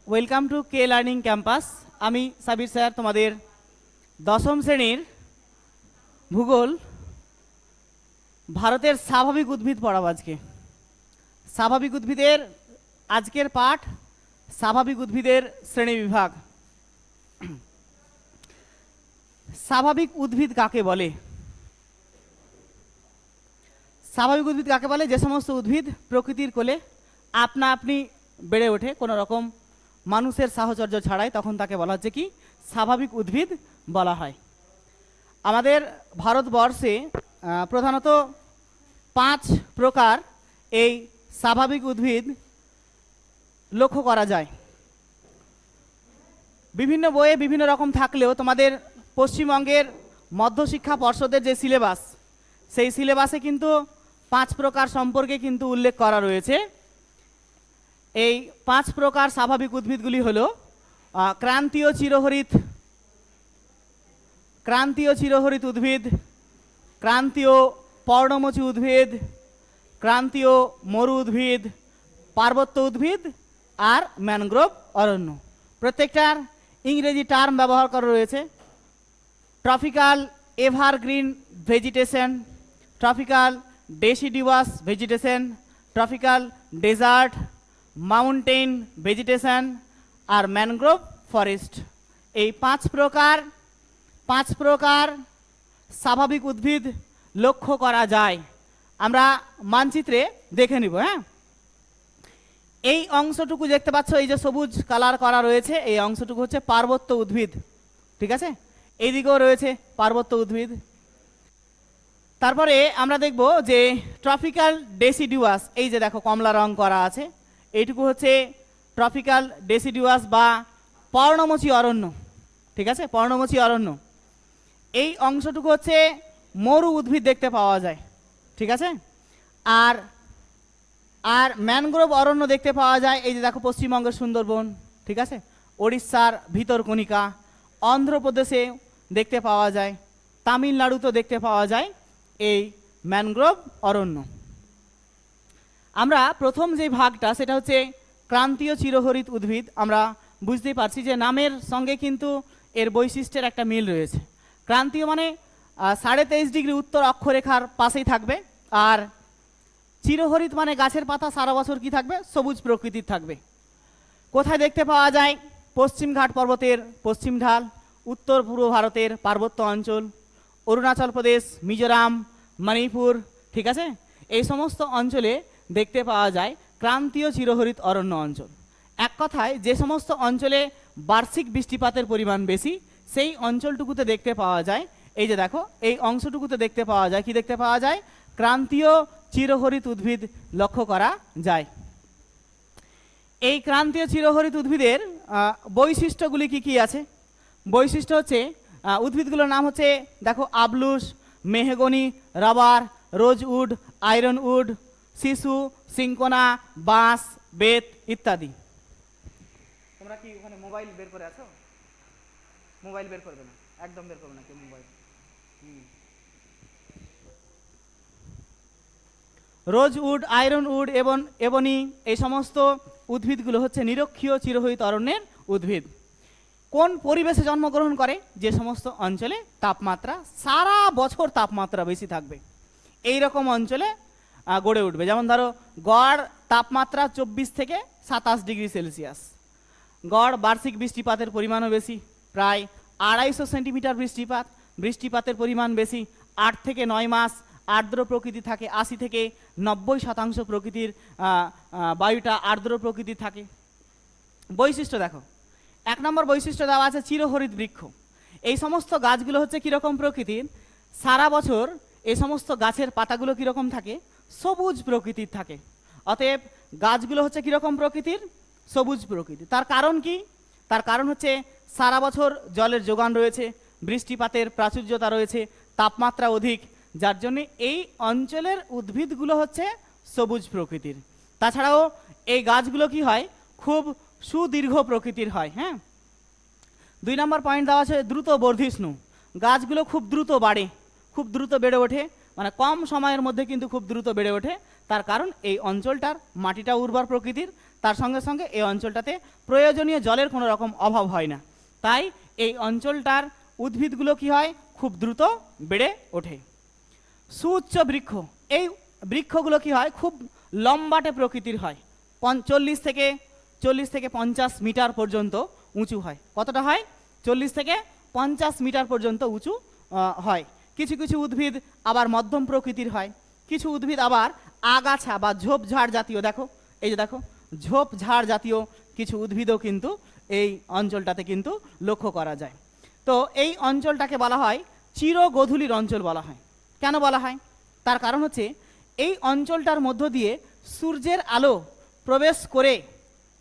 Welcome to K learning campus. আমি Sabir sir তোমাদের দশম শ্রেণীর ভূগোল ভারতের স্বাভাবিক উদ্ভিদ পড়াবো আজকে। স্বাভাবিক উদ্ভিদের আজকের পাঠ স্বাভাবিক উদ্ভিদের শ্রেণীবিভাগ। স্বাভাবিক উদ্ভিদ কাকে বলে? স্বাভাবিক উদ্ভিদ কাকে বলে? যে সমস্ত উদ্ভিদ প্রকৃতির কোলে আপনা আপনি বেড়ে ওঠে কোনো রকম মানুষের সাহচর্য ছাড়াই, তখন তাকে বলা হচ্ছে কি স্বাভাবিক উদ্ভিদ বলা হয়। আমাদের ভারতবর্ষে প্রধানত 5 প্রকার এই স্বাভাবিক উদ্ভিদ লক্ষ্য করা যায়। বিভিন্ন বইয়ে বিভিন্ন রকম থাকলেও তোমাদের পশ্চিমবঙ্গের মধ্যশিক্ষা পর্ষদের যে সিলেবাস, সেই সিলেবাসে কিন্তু 5 প্রকার সম্পর্কে কিন্তু উল্লেখ করা রয়েছে। এই 5 প্রকার স্বাভাবিক উদ্ভিদগুলি হলো ক্রান্তীয় চিরহরিত উদ্ভিদ, ক্রান্তীয় পর্ণমোচী উদ্ভিদ, ক্রান্তীয় মরু উদ্ভিদ, পার্বত্য উদ্ভিদ আর ম্যানগ্রোভ অরণ্য। প্রত্যেকটার ইংরেজি টার্ম ব্যবহার করা রয়েছে। Tropical evergreen vegetation, tropical deciduous vegetation, tropical desert, mountain vegetation আর ম্যানগ্রোভ ফরেস্ট। এই 5 প্রকার স্বাভাবিক উদ্ভিদ লক্ষ্য করা যায়। আমরা মানচিত্রে দেখে নিব। হ্যাঁ, এই অংশটুকু দেখতে পাচ্ছ, এই যে সবুজ কালার করা রয়েছে, এই অংশটুকু হচ্ছে পার্বত্য উদ্ভিদ। ঠিক আছে, এইদিকেও রয়েছে পার্বত্য উদ্ভিদ। তারপরে আমরা দেখব যে ট্রপিক্যাল ডেসিডিউয়াস, এই যে দেখো কমলা রং করা আছে, এইটুকু হচ্ছে ট্রপিক্যাল ডেসিডিউয়াস বা পর্ণমোচী অরণ্য। ঠিক আছে, পর্ণমোচী অরণ্য। এই অংশটুকু হচ্ছে মরু উদ্ভিদ দেখতে পাওয়া যায়। ঠিক আছে, আর ম্যানগ্রোভ অরণ্য দেখতে পাওয়া যায়, এই যে দেখো পশ্চিমবঙ্গের সুন্দরবন, ঠিক আছে, ওড়িশার ভিতরকণিকা, অন্ধ্রপ্রদেশে দেখতে পাওয়া যায়, তামিলনাড়ুতেও দেখতে পাওয়া যায় এই ম্যানগ্রোভ অরণ্য। আমরা প্রথম যে ভাগটা সেটা হচ্ছে ক্রান্তীয় চিরহরিত উদ্ভিদ। আমরা বুঝতেই পারছি যে নামের সঙ্গে কিন্তু এর বৈশিষ্ট্যের একটা মিল রয়েছে। ক্রান্তীয় মানে 23.5 ডিগ্রি উত্তর অক্ষরেখার পাশেই থাকবে, আর চিরহরিত মানে গাছের পাতা সারা বছর কি থাকবে, সবুজ প্রকৃতির থাকবে। কোথায় দেখতে পাওয়া যায়? পশ্চিম ঘাট পর্বতের পশ্চিম ঢাল, উত্তর পূর্ব ভারতের পার্বত্য অঞ্চল, অরুণাচল প্রদেশ, মিজোরাম, মণিপুর, ঠিক আছে, এই সমস্ত অঞ্চলে দেখতে পাওয়া যায় ক্রান্তীয় চিরহরিত অরণ্য অঞ্চল। এক কথায় যে সমস্ত অঞ্চলে বার্ষিক বৃষ্টিপাতের পরিমাণ বেশি, সেই অঞ্চলটুকুতে দেখতে পাওয়া যায়, এই যে দেখো এই অংশটুকুতে দেখতে পাওয়া যায়, কি দেখতে পাওয়া যায়, ক্রান্তীয় চিরহরিত উদ্ভিদ লক্ষ্য করা যায়। এই ক্রান্তীয় চিরহরিত উদ্ভিদের বৈশিষ্ট্যগুলি কি কি আছে? বৈশিষ্ট্য হচ্ছে উদ্ভিদগুলোর নাম হচ্ছে দেখো আবলুস, মেহগনি, রাবার, রোজউড, আয়রনউড, শিশু, সিঙ্কোনা, বাঁশ, বেত ইত্যাদি। তোমরা কি ওখানে মোবাইল বের করে আছো? মোবাইল বের করবে না, একদম বের করবে না কেউ মোবাইল। রোজউড, আয়রনউড এবং এবনি, এই সমস্ত উদ্ভিদগুলো হচ্ছে নিরক্ষীয় চিরহরিত অরণ্যের উদ্ভিদ। কোন পরিবেশে জন্মগ্রহণ করে? যে সমস্ত অঞ্চলে তাপমাত্রা সারা বছর তাপমাত্রা বেশি থাকবে, এই রকম অঞ্চলে গড়ে উঠবে। যেমন ধরো গড় তাপমাত্রা 24 থেকে 27 ডিগ্রি সেলসিয়াস। গড় বার্ষিক বৃষ্টিপাতের পরিমাণও বেশি, প্রায় 250 সেন্টিমিটার বৃষ্টিপাতের পরিমাণ বেশি। 8 থেকে 9 মাস আর্দ্র প্রকৃতি থাকে, 80 থেকে 90% প্রকৃতির বায়ুটা আর্দ্র প্রকৃতির থাকে। বৈশিষ্ট্য দেখো, 1 নম্বর বৈশিষ্ট্য দেওয়া আছে চিরহরিত বৃক্ষ। এই সমস্ত গাছগুলো হচ্ছে কীরকম প্রকৃতির? সারা বছর এই সমস্ত গাছের পাতাগুলো কীরকম থাকে? সবুজ প্রকৃতির থাকে। অতএব গাছগুলো হচ্ছে কীরকম প্রকৃতির? সবুজ প্রকৃতি। তার কারণ কি? তার কারণ হচ্ছে সারা বছর জলের যোগান রয়েছে, বৃষ্টিপাতের প্রাচুর্যতা রয়েছে, তাপমাত্রা অধিক, যার জন্য এই অঞ্চলের উদ্ভিদগুলো হচ্ছে সবুজ প্রকৃতির। তাছাড়াও এই গাছগুলো কি হয়, খুব সুদীর্ঘ প্রকৃতির হয়। হ্যাঁ, 2 নম্বর পয়েন্ট দেওয়া আছে দ্রুত বর্ধিষ্ণু। গাছগুলো খুব দ্রুত বাড়ে, খুব দ্রুত বেড়ে ওঠে, মানে কম সময়ের মধ্যে কিন্তু খুব দ্রুত বেড়ে ওঠে। তার কারণ এই অঞ্চলটার মাটিটা উর্বর প্রকৃতির, তার সঙ্গে সঙ্গে এই অঞ্চলটাতে প্রয়োজনীয় জলের কোনো রকম অভাব হয় না, তাই এই অঞ্চলটার উদ্ভিদগুলো কি হয়, খুব দ্রুত বেড়ে ওঠে। সুউচ্চ বৃক্ষ, এই বৃক্ষগুলো কি হয়, খুব লম্বাটে প্রকৃতির হয়, 40 থেকে 50 মিটার পর্যন্ত উঁচু হয়। কতটা হয়? 40 থেকে 50 মিটার পর্যন্ত উঁচু হয়। কিছু কিছু উদ্ভিদ আবার মধ্যম প্রকৃতির হয়, কিছু উদ্ভিদ আবার আগাছা বা ঝোপঝাড় জাতীয়, দেখো এই যে দেখো ঝোপঝাড় জাতীয় কিছু উদ্ভিদও কিন্তু এই অঞ্চলটাতে কিন্তু লক্ষ্য করা যায়। তো এই অঞ্চলটাকে বলা হয় চিরগোধূলির অঞ্চল বলা হয়। কেন বলা হয়? তার কারণ হচ্ছে এই অঞ্চলটার মধ্য দিয়ে সূর্যের আলো প্রবেশ করে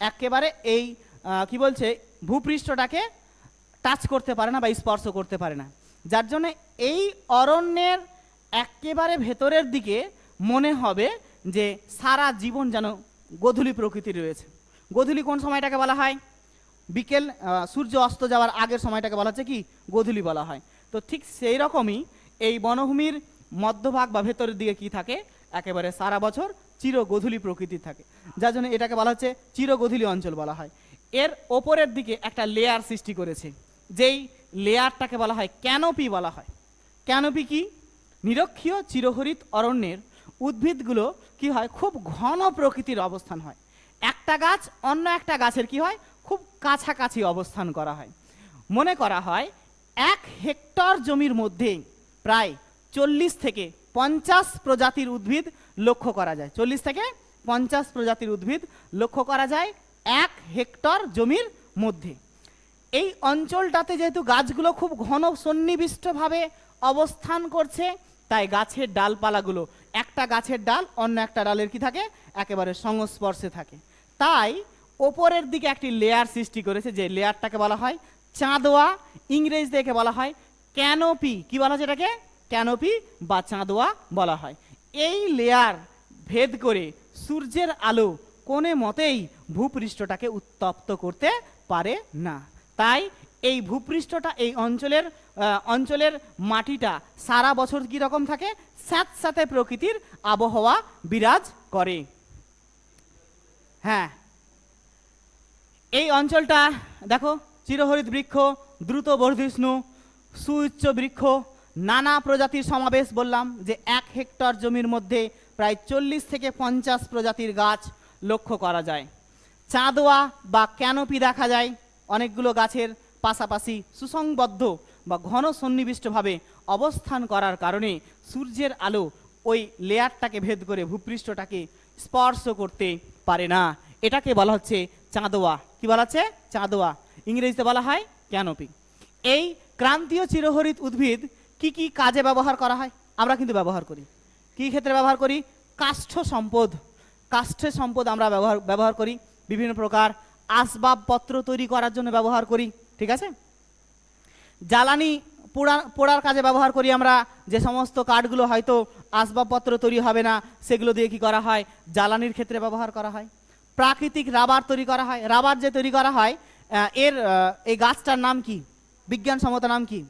একেবারে এই কি বলছে ভূপৃষ্ঠটাকে টাচ করতে পারে না বা স্পর্শ করতে পারে না, যার জন্য এই অরণ্যের একেবারে ভেতরের দিকে মনে হবে যে সারা জীবন যেন গোধূলি প্রকৃতির রয়েছে। গোধূলি কোন সময়টাকে বলা হয়? বিকেল, সূর্য অস্ত যাওয়ার আগের সময়টাকে বলা হচ্ছে কি গোধূলি বলা হয়। তো ঠিক সেই রকমই এই বনভূমির মধ্যভাগ বা ভেতরের দিকে কি থাকে, একেবারে সারা বছর চিরগোধূলি প্রকৃতি থাকে, যার জন্য এটাকে বলা হচ্ছে চিরগোধূলি অঞ্চল বলা হয়। এর ওপরের দিকে একটা লেয়ার সৃষ্টি করেছে, যেই লেয়ারটাকে বলা হয় ক্যানোপি বলা হয়। ক্যানোপি কি? নিরক্ষীয় চিরহরিত অরণ্যের উদ্ভিদগুলো কি হয়, খুব ঘন প্রকৃতির অবস্থান হয়। একটা গাছ অন্য একটা গাছের কি হয়, খুব কাছাকাছি অবস্থান করা হয়। মনে করা হয় 1 হেক্টর জমির মধ্যে প্রায় 40 থেকে 50 প্রজাতির উদ্ভিদ লক্ষ্য করা যায়। 40 থেকে 50 প্রজাতির উদ্ভিদ লক্ষ্য করা যায় 1 হেক্টর জমির মধ্যে। এই অঞ্চলটাতে যেহেতু গাছগুলো খুব ঘন সন্নিবিষ্টভাবে অবস্থান করছে, তাই গাছের ডালপালাগুলো, একটা গাছের ডাল অন্য একটা ডালের কি থাকে, একেবারে সংস্পর্শে থাকে। তাই ওপরের দিকে একটি লেয়ার সৃষ্টি করেছে, যে লেয়ারটাকে বলা হয় চাঁদোয়া, ইংরেজিতে একে বলা হয় ক্যানোপি। কি বলা হচ্ছে এটাকে? ক্যানোপি বা চাঁদোয়া বলা হয়। এই লেয়ার ভেদ করে সূর্যের আলো কোনো মতেই ভূপৃষ্ঠটাকে উত্তপ্ত করতে পারে না, তাই এই ভূপৃষ্ঠটা, এই অঞ্চলের মাটিটা সারা বছর কি রকম থাকে, স্যাঁতস্যাঁতে প্রকৃতির আবহাওয়া বিরাজ করে। হ্যাঁ, এই অঞ্চলটা দেখো চিরহরিত বৃক্ষ, দ্রুত বর্ধিষ্ণু, সুউচ্চ বৃক্ষ, নানা প্রজাতির সমাবেশ। বললাম যে 1 হেক্টর জমির মধ্যে প্রায় 40 থেকে 50 প্রজাতির গাছ লক্ষ্য করা যায়। চাঁদোয়া বা ক্যানোপি দেখা যায় অনেকগুলো গাছের পাশাপাশি সুসংবদ্ধ বা ঘন সন্নিবিষ্টভাবে অবস্থান করার কারণে সূর্যের আলো ওই লেয়ারটাকে ভেদ করে ভূপৃষ্ঠটাকে স্পর্শ করতে পারে না। এটাকে বলা হচ্ছে চাঁদোয়া। কি বলা হচ্ছে? চাঁদোয়া, ইংরেজিতে বলা হয় ক্যানোপি। এই ক্রান্তীয় চিরহরিত উদ্ভিদ কি কি কাজে ব্যবহার করা হয়? আমরা কিন্তু ব্যবহার করি, কি ক্ষেত্রে ব্যবহার করি? কাষ্ঠ সম্পদ। কাষ্ঠের সম্পদ আমরা ব্যবহার করি বিভিন্ন প্রকার আসবাবপত্র তৈরি করার জন্য ব্যবহার করি, ঠিক আছে। জ্বালানি পোড়ার কাজে ব্যবহার করি আমরা, যে সমস্ত কাঠগুলো হয়তো আসবাবপত্র তৈরি হবে না, সেগুলো দিয়ে কি করা হয়, জ্বালানির ক্ষেত্রে ব্যবহার করা হয়। প্রাকৃতিক রাবার তৈরি করা হয়। রাবার যে তৈরি করা হয়, এই গাছটার নাম কি, বিজ্ঞানসম্মত নাম কি?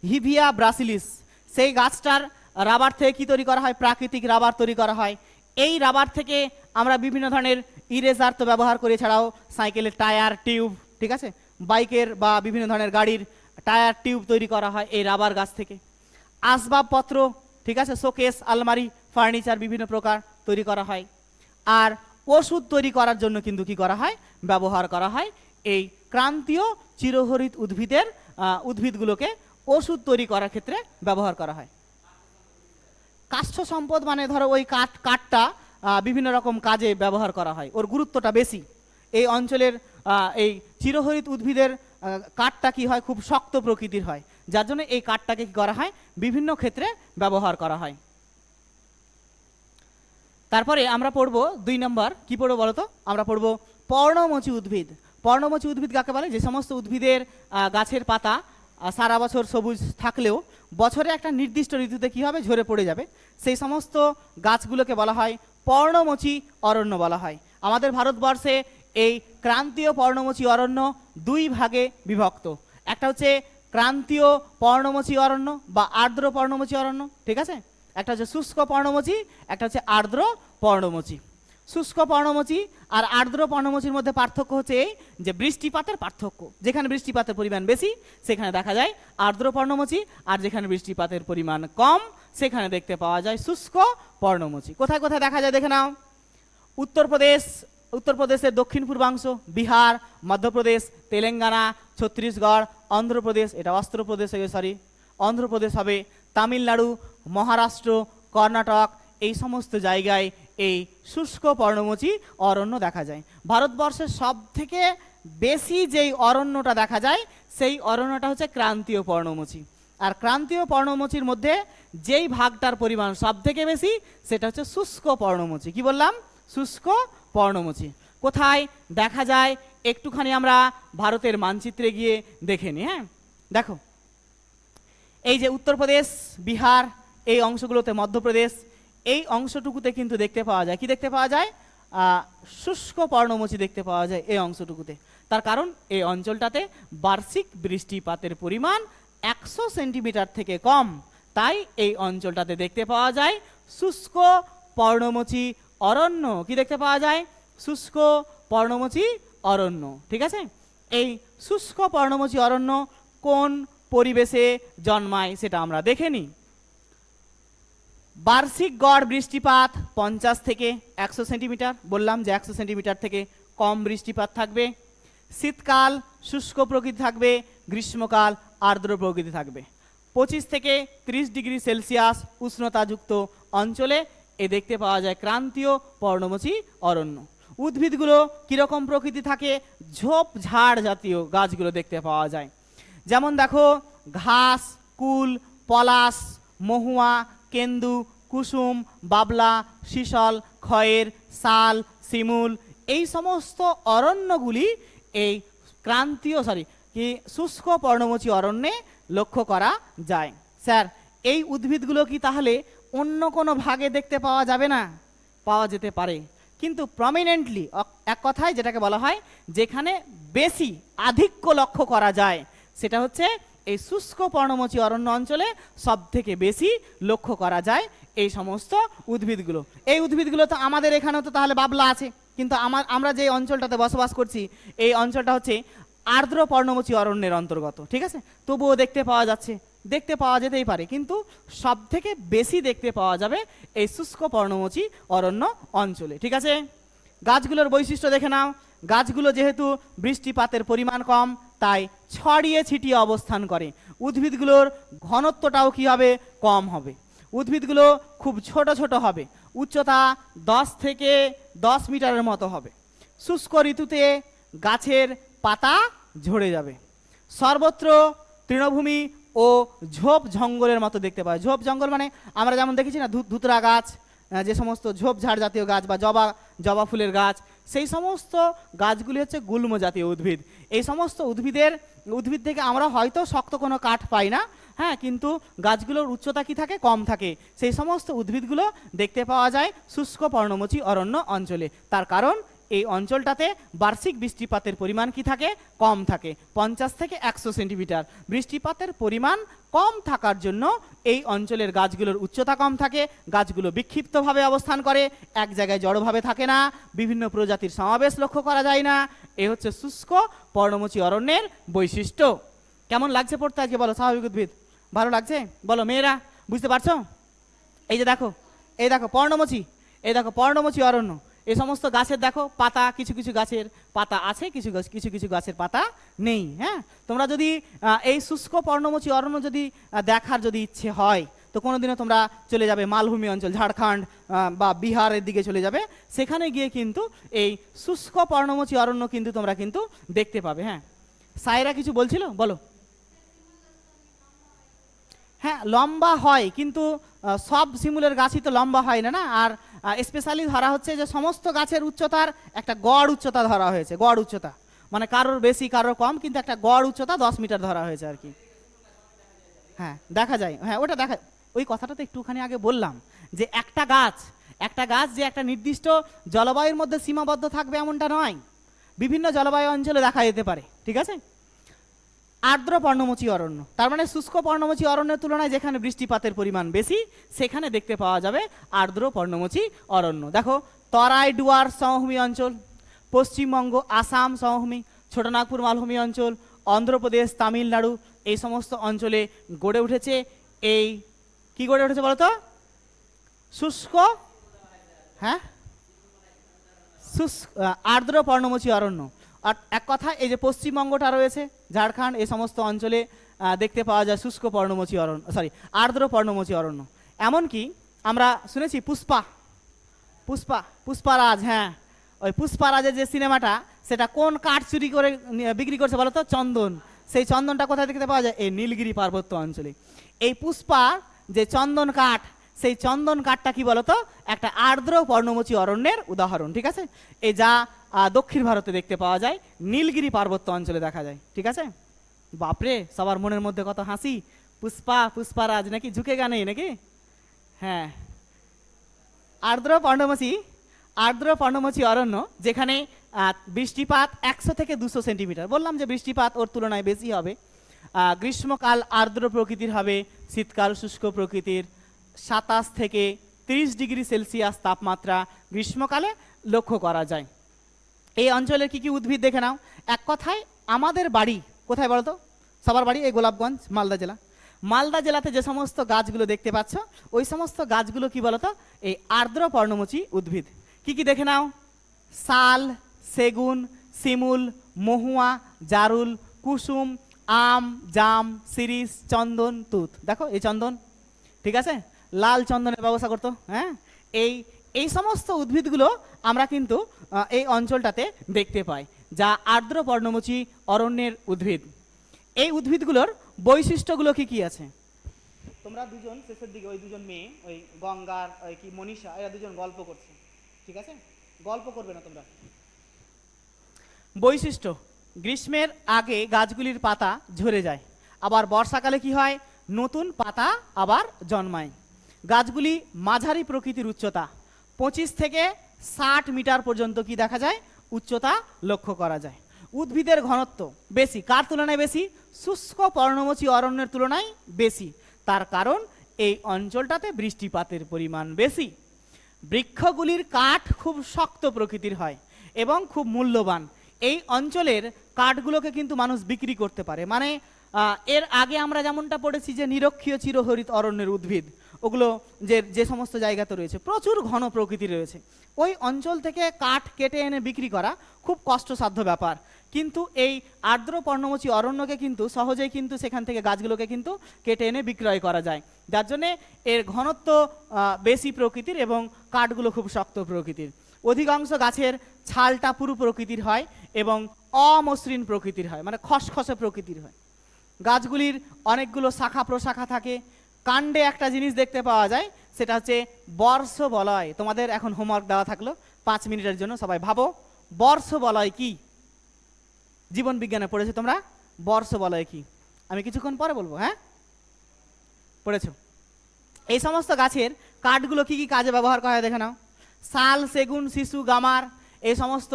হিভিয়া ব্রাসিলিস। সেই গাছটার রাবার থেকে কি তৈরি করা হয়? প্রাকৃতিক রাবার তৈরি করা হয়। এই রাবার থেকে আমরা বিভিন্ন ধরনের ইরেজার তো ব্যবহার করি, এছাড়াও সাইকেলের টায়ার, টিউব, ঠিক আছে, বাইকের বা বিভিন্ন ধরনের গাড়ির টায়ার, টিউব তৈরি করা হয় এই রাবার গাছ থেকে। আসবাবপত্র, ঠিক আছে, শোকেস, আলমারি, ফার্নিচার বিভিন্ন প্রকার তৈরি করা হয়। আর ওষুধ তৈরি করার জন্য কিন্তু কি করা হয়, ব্যবহার করা হয় এই ক্রান্তীয় চিরহরিত উদ্ভিদগুলোকে ওষুধ তৈরি করার ক্ষেত্রে ব্যবহার করা হয়। কাষ্ঠ সম্পদ মানে ধরো ওই কাঠটা বিভিন্ন রকম কাজে ব্যবহার করা হয়, ওর গুরুত্বটা বেশি। এই অঞ্চলের এই চিরহরিত উদ্ভিদের কাঠটা কি হয়, খুব শক্ত প্রকৃতির হয়, যার জন্য এই কাঠটাকে কি করা হয়, বিভিন্ন ক্ষেত্রে ব্যবহার করা হয়। তারপরে আমরা পড়বো 2 নম্বর, কি পড়বো বলতো? আমরা পড়বো পর্ণমোচী উদ্ভিদ। পর্ণমোচী উদ্ভিদ কাকে বলে? যে সমস্ত উদ্ভিদের গাছের পাতা সারা বছর সবুজ থাকলেও বছরে একটা নির্দিষ্ট ঋতুতে কি হবে, ঝরে পড়ে যাবে, সেই সমস্ত গাছগুলোকে বলা হয় পর্ণমোচী অরণ্য বলা হয়। আমাদের ভারতবর্ষে এই ক্রান্তীয় পর্ণমোচী অরণ্য 2 ভাগে বিভক্ত। একটা হচ্ছে ক্রান্তীয় পর্ণমোচী অরণ্য বা আর্দ্র পর্ণমোচী অরণ্য, ঠিক আছে। একটা হচ্ছে শুষ্ক পর্ণমোচী, একটা হচ্ছে আর্দ্র পর্ণমোচী। শুষ্ক পর্ণমোচী আর আর্দ্র পর্ণমোচীর মধ্যে পার্থক্য হচ্ছে এই যে বৃষ্টিপাতের পার্থক্য। যেখানে বৃষ্টিপাতের পরিমাণ বেশি সেখানে দেখা যায় আর্দ্র পর্ণমোচী, আর যেখানে বৃষ্টিপাতের পরিমাণ কম সেখানে দেখতে পাওয়া যায় শুষ্ক পর্ণমোচী। কোথায় কোথায় দেখা যায় দেখে নাও। উত্তরপ্রদেশের দক্ষিণ পূর্বাংশ, বিহার, মধ্যপ্রদেশ, তেলেঙ্গানা, ছত্তিশগড়, অন্ধ্রপ্রদেশ, এটা অন্ধ্রপ্রদেশ হবে, তামিলনাড়ু, মহারাষ্ট্র, কর্ণাটক, এই সমস্ত জায়গায় এই শুষ্ক পর্ণমোচী অরণ্য দেখা যায়। ভারতবর্ষের সব থেকে বেশি যেই অরণ্যটা দেখা যায় সেই অরণ্যটা হচ্ছে ক্রান্তীয় পর্ণমোচী। আর ক্রান্তীয় পর্ণমোচীর মধ্যে যেই ভাগটার পরিমাণ সব থেকে বেশি সেটা হচ্ছে শুষ্ক পর্ণমোচী। কি বললাম? শুষ্ক পর্ণমোচী। কোথায় দেখা যায় একটুখানি আমরা ভারতের মানচিত্রে গিয়ে দেখে নিই। হ্যাঁ, দেখো এই যে উত্তরপ্রদেশ, বিহার, এই অংশগুলোতে, মধ্যপ্রদেশ, এই অংশটুকুতে কিন্তু দেখতে পাওয়া যায়, কি দেখতে পাওয়া যায়? শুষ্ক পর্ণমোচী দেখতে পাওয়া যায় এই অংশটুকুতে। তার কারণ এই অঞ্চলটাতে বার্ষিক বৃষ্টিপাতের পরিমাণ 100 সেন্টিমিটার থেকে কম, তাই এই অঞ্চলটাতে দেখতে পাওয়া যায় শুষ্ক পর্ণমোচী অরণ্য। কি দেখতে পাওয়া যায়? শুষ্ক পর্ণমোচী অরণ্য। ঠিক আছে, এই শুষ্ক পর্ণমোচী অরণ্য কোন পরিবেশে জন্মায় সেটা আমরা দেখে নিই। বার্ষিক গড় বৃষ্টিপাত 50 থেকে 100 সেন্টিমিটার, বললাম যে 100 সেন্টিমিটার থেকে কম বৃষ্টিপাত থাকবে। শীতকাল শুষ্ক প্রকৃতি থাকবে, গ্রীষ্মকাল আর্দ্র প্রকৃতি থাকবে। 25 থেকে 30 ডিগ্রি সেলসিয়াস উষ্ণতাযুক্ত অঞ্চলে এ দেখতে পাওয়া যায় ক্রান্তীয় পর্ণমোচী অরণ্য। উদ্ভিদগুলো কীরকম প্রকৃতি থাকে? ঝোপঝাড় জাতীয় গাছগুলো দেখতে পাওয়া যায়। যেমন দেখো, ঘাস, কুল, পলাশ, মহুয়া, কেন্দু, কুসুম, বাবলা, শিশল, খয়ের, শাল, শিমুল, এই সমস্ত অরণ্যগুলি এই শুষ্ক পর্ণমোচী অরণ্যে লক্ষ্য করা যায়। স্যার, এই উদ্ভিদগুলো কি তাহলে অন্য কোনো ভাগে দেখতে পাওয়া যাবে না? পাওয়া যেতে পারে, কিন্তু প্রমিনেন্টলি, এক কথায় যেটাকে বলা হয় যেখানে বেশি আধিক্য লক্ষ্য করা যায় সেটা হচ্ছে এই শুষ্ক পর্ণমোচী অরণ্য অঞ্চলে সব থেকে বেশি লক্ষ্য করা যায় এই সমস্ত উদ্ভিদগুলো। এই উদ্ভিদগুলো তো আমাদের এখানেও তো তাহলে বাবলা আছে, কিন্তু আমরা যে অঞ্চলটাতে বসবাস করছি এই অঞ্চলটা হচ্ছে আর্দ্র পর্ণমোচী অরণ্যের অন্তর্গত। ঠিক আছে, তবুও দেখতে পাওয়া যেতেই পারে, কিন্তু সব থেকে বেশি দেখতে পাওয়া যাবে এই শুষ্ক পর্ণমোচী অরণ্য অঞ্চলে। ঠিক আছে, গাছগুলোর বৈশিষ্ট্য দেখে নাও। গাছগুলো যেহেতু বৃষ্টিপাতের পরিমাণ কম তাই ছড়িয়ে ছিটিয়ে অবস্থান করে। উদ্ভিদগুলোর ঘনত্বটাও কী হবে? কম হবে। উদ্ভিদগুলো খুব ছোট ছোট হবে, উচ্চতা 10 থেকে 10 মিটারের মতো হবে। শুষ্ক ঋতুতে গাছের পাতা ঝরে যাবে। সর্বত্র তৃণভূমি ও ঝোপ জঙ্গলের মতো দেখতে পায়। ঝোপ জঙ্গল মানে আমরা যেমন দেখেছি না, ধুতরা গাছ, যে সমস্ত ঝোপঝাড় জাতীয় গাছ বা জবা ফুলের গাছ, সেই সমস্ত গাছগুলি হচ্ছে গুল্ম জাতীয় উদ্ভিদ। এই সমস্ত উদ্ভিদ থেকে আমরা হয়তো শক্ত কোনো কাঠ পাই না, হ্যাঁ, কিন্তু গাছগুলোর উচ্চতা কি থাকে? কম থাকে। সেই সমস্ত উদ্ভিদগুলো দেখতে পাওয়া যায় শুষ্ক পর্ণমোচী অরণ্য অঞ্চলে। তার কারণ এই অঞ্চলটাতে বার্ষিক বৃষ্টিপাতের পরিমাণ কি থাকে? কম থাকে, 50 থেকে 100 সেন্টিমিটার। বৃষ্টিপাতের পরিমাণ কম থাকার জন্য এই অঞ্চলের গাছগুলোর উচ্চতা কম থাকে, গাছগুলো বিক্ষিপ্তভাবে অবস্থান করে, এক জায়গায় জড়োভাবে থাকে না, বিভিন্ন প্রজাতির সমাবেশ লক্ষ্য করা যায় না। এ হচ্ছে শুষ্ক পর্ণমোচী অরণ্যের বৈশিষ্ট্য। কেমন লাগছে পড়তে আজকে বলো? স্বাভাবিক উদ্ভিদ ভালো লাগছে? বলো মেয়েরা, বুঝতে পারছো? এই যে দেখো, পর্ণমোচী, এই দেখো পর্ণমোচী অরণ্য। এই সমস্ত গাছের দেখো পাতা, কিছু কিছু গাছের পাতা আছে, কিছু কিছু গাছের পাতা নেই। হ্যাঁ, তোমরা যদি এই শুষ্ক পর্ণমোচী অরণ্য যদি দেখার ইচ্ছে হয় তো কোনোদিনও তোমরা চলে যাবে মালভূমি অঞ্চল, ঝাড়খণ্ড বা বিহারের দিকে চলে যাবে, সেখানে গিয়ে কিন্তু এই শুষ্ক পর্ণমোচী অরণ্য কিন্তু তোমরা কিন্তু দেখতে পাবে। হ্যাঁ, সায়রা কিছু বলছিল, বলো। হ্যাঁ, লম্বা হয়, কিন্তু সব শিমুলের গাছই তো লম্বা হয় না। আর স্পেশালি ধরা হচ্ছে যে সমস্ত গাছের উচ্চতার একটা গড় উচ্চতা ধরা হয়েছে। গড় উচ্চতা মানে কারোর বেশি কারোর কম, কিন্তু একটা গড় উচ্চতা 10 মিটার ধরা হয়েছে আর কি। হ্যাঁ, দেখা যায়। হ্যাঁ, ওটা দেখা, ওই কথাটা তো একটুখানি আগে বললাম যে একটা গাছ যে একটা নির্দিষ্ট জলবায়ুর মধ্যে সীমাবদ্ধ থাকবে এমনটা নয়, বিভিন্ন জলবায়ু অঞ্চলে দেখা যেতে পারে। ঠিক আছে, আর্দ্র পর্ণমোচী অরণ্য তার মানে শুষ্ক পর্ণমোচী অরণ্যের তুলনায় যেখানে বৃষ্টিপাতের পরিমাণ বেশি সেখানে দেখতে পাওয়া যাবে আর্দ্র পর্ণমোচী অরণ্য। দেখো তরাই ডুয়ার সমভূমি অঞ্চল, পশ্চিমবঙ্গ, আসাম সমভূমি, ছোটনাগপুর মালভূমি অঞ্চল, অন্ধ্রপ্রদেশ, তামিলনাড়ু, এই সমস্ত অঞ্চলে গড়ে উঠেছে এই কি গড়ে উঠেছে বলতো? শুষ্ক, হ্যাঁ, আর্দ্র পর্ণমোচী অরণ্য। আর এক কথা, এই যে পশ্চিমবঙ্গটা রয়েছে, ঝাড়খণ্ড, এই সমস্ত অঞ্চলে দেখতে পাওয়া যায় শুষ্ক পর্ণমোচী অরণ্য, আর্দ্র পর্ণমোচী অরণ্য। এমনকি আমরা শুনেছি পুষ্পারাজ, হ্যাঁ, ওই পুষ্পারাজের যে সিনেমাটা, সেটা কোন কাঠ চুরি করে বিক্রি করছে বলতো? চন্দন। সেই চন্দনটা কোথায় দেখতে পাওয়া যায়? এই নীলগিরি পার্বত্য অঞ্চলে। এই পুষ্পার যে চন্দন কাঠ, সেই চন্দন কাঠটা কি বলতো? একটা আর্দ্র পর্ণমোচী অরণ্যের উদাহরণ, ঠিক আছে? এই যা দক্ষিণ ভারতে দেখতে পাওয়া যায়, নীলগিরি পার্বত্য অঞ্চলে দেখা যায়, ঠিক আছে? বাপরে, সবার মনের মধ্যে কত হাসি! পুষ্পারাজ নাকি ঝুঁকে গানে নাকি? হ্যাঁ, আর্দ্র পর্ণমোচী অরণ্য, যেখানে বৃষ্টিপাত 100 থেকে 200 সেন্টিমিটার। বললাম যে বৃষ্টিপাত ওর তুলনায় বেশি হবে। গ্রীষ্মকাল আর্দ্র প্রকৃতির হবে, শীতকাল শুষ্ক প্রকৃতির। 27 থেকে 30 ডিগ্রি সেলসিয়াস তাপমাত্রা গ্রীষ্মকালে লক্ষ্য করা যায়। এই অঞ্চলের কি কি উদ্ভিদ দেখে নাও। এক কথায় আমাদের বাড়ি কোথায় বলতো? সবার বাড়ি এই গোলাপগঞ্জ, মালদা জেলা। মালদা জেলাতে যে সমস্ত গাছগুলো দেখতে পাচ্ছ, ওই সমস্ত গাছগুলো কি বলতো? এই আর্দ্র পর্ণমোচী উদ্ভিদ। কি কি দেখে নাও? শাল, সেগুন, শিমুল, মহুয়া, জারুল, কুসুম, আম, জাম, শিরীষ, চন্দন, তুত। দেখো এই চন্দন, ঠিক আছে? লাল চন্দনের ব্যবস্থা করতো, হ্যাঁ। এই সমস্ত উদ্ভিদগুলো আমরা কিন্তু এই অঞ্চলটাতে দেখতে পাই, যা আর্দ্র পর্ণমোচী অরণ্যের উদ্ভিদ। এই উদ্ভিদগুলোর বৈশিষ্ট্যগুলো কি কি আছে? তোমরা দুজন শেষের দিকে, ওই দুজন মেয়ে, ওই গঙ্গার ওই কি মনীষা, এরা দুজন গল্প করছে, ঠিক আছে? গল্প করবে না তোমরা। বৈশিষ্ট্য: গ্রীষ্মের আগে গাছগুলির পাতা ঝরে যায়, আবার বর্ষাকালে কি হয়? নতুন পাতা আবার জন্মায়। গাছগুলি মাঝারি প্রকৃতির উচ্চতা, 25 থেকে 60 মিটার পর্যন্ত কি দেখা যায়? উচ্চতা লক্ষ্য করা যায়। উদ্ভিদের ঘনত্ব বেশি, কার তুলনায় বেশি? শুষ্ক পর্ণমোচী অরণ্যের তুলনায় বেশি। তার কারণ এই অঞ্চলটাতে বৃষ্টিপাতের পরিমাণ বেশি। বৃক্ষগুলির কাঠ খুব শক্ত প্রকৃতির হয় এবং খুব মূল্যবান। এই অঞ্চলের কাঠগুলোকে কিন্তু মানুষ বিক্রি করতে পারে। মানে এর আগে আমরা যেমনটা পড়েছি যে নিরক্ষীয় চিরহরিত অরণ্যের উদ্ভিদ, ওগুলো যে সমস্ত জায়গাতে রয়েছে, প্রচুর ঘন প্রকৃতি রয়েছে, ওই অঞ্চল থেকে কাঠ কেটে এনে বিক্রি করা খুব কষ্টসাধ্য ব্যাপার। কিন্তু এই আর্দ্র পর্ণমোচী অরণ্যকে কিন্তু সহজেই কিন্তু সেখান থেকে গাছগুলোকে কিন্তু কেটে এনে বিক্রয় করা যায়, যার জন্যে এর ঘনত্ব বেশি প্রকৃতির এবং কাঠগুলো খুব শক্ত প্রকৃতির। অধিকাংশ গাছের ছালটা পুরু প্রকৃতির হয় এবং অমসৃণ প্রকৃতির হয়, মানে খসখসে প্রকৃতির হয়। গাছগুলির অনেকগুলো শাখা প্রশাখা থাকে। কাণ্ডে একটা জিনিস দেখতে পাওয়া যায়, সেটা হচ্ছে বর্ষবলয়। তোমাদের এখন হোমওয়ার্ক দেওয়া থাকলো 5 মিনিটের জন্য, সবাই ভাবো বর্ষবলয় কি? জীবন বিজ্ঞানে পড়েছো তোমরা, বর্ষবলয় কি? আমি কিছুক্ষণ পরে বলবো, হ্যাঁ, পড়েছো? এই সমস্ত গাছের কাঠগুলো কি কি কাজে ব্যবহার করা হয় দেখে নাও। শাল, সেগুন, শিশু, গামার, এই সমস্ত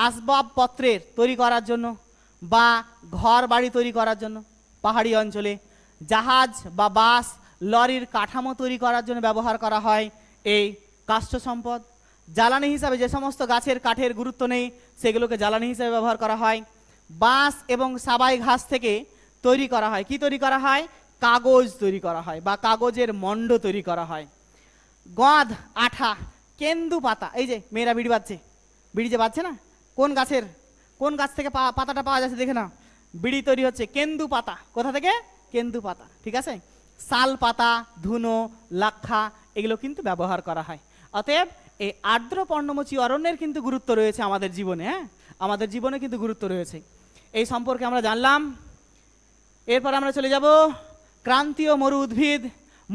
আসবাবপত্রের তৈরি করার জন্য বা ঘর বাড়ি তৈরি করার জন্য পাহাড়ি অঞ্চলে, জাহাজ বা বাস, লরির কাঠামো তৈরি করার জন্য ব্যবহার করা হয় এই কাষ্ঠ সম্পদ। জ্বালানি হিসাবে যে সমস্ত গাছের কাঠের গুরুত্ব নেই, সেগুলোকে জ্বালানি হিসাবে ব্যবহার করা হয়। বাঁশ এবং সাবাই ঘাস থেকে তৈরি করা হয়, কি তৈরি করা হয়? কাগজ তৈরি করা হয় বা কাগজের মণ্ড তৈরি করা হয়। গঁদ, আঠা, কেন্দু পাতা, এই যে মেয়েরা বিড়ি বাজছে, বিড়ি যে বাজছে না, কোন গাছ থেকে পাতাটা পাওয়া যাচ্ছে দেখে না? বিড়ি তৈরি হচ্ছে কেন্দু পাতা। কোথা থেকে? কেন্দু পাতা, ঠিক আছে? শাল পাতা, ধুনো, লাক্ষা, এগুলো কিন্তু ব্যবহার করা হয়। অতএব এই আর্দ্র পর্ণমোচী অরণ্যের কিন্তু গুরুত্ব রয়েছে আমাদের জীবনে, হ্যাঁ, আমাদের জীবনে কিন্তু গুরুত্ব রয়েছে। এই সম্পর্কে আমরা জানলাম। এরপর আমরা চলে যাব ক্রান্তীয় মরু উদ্ভিদ।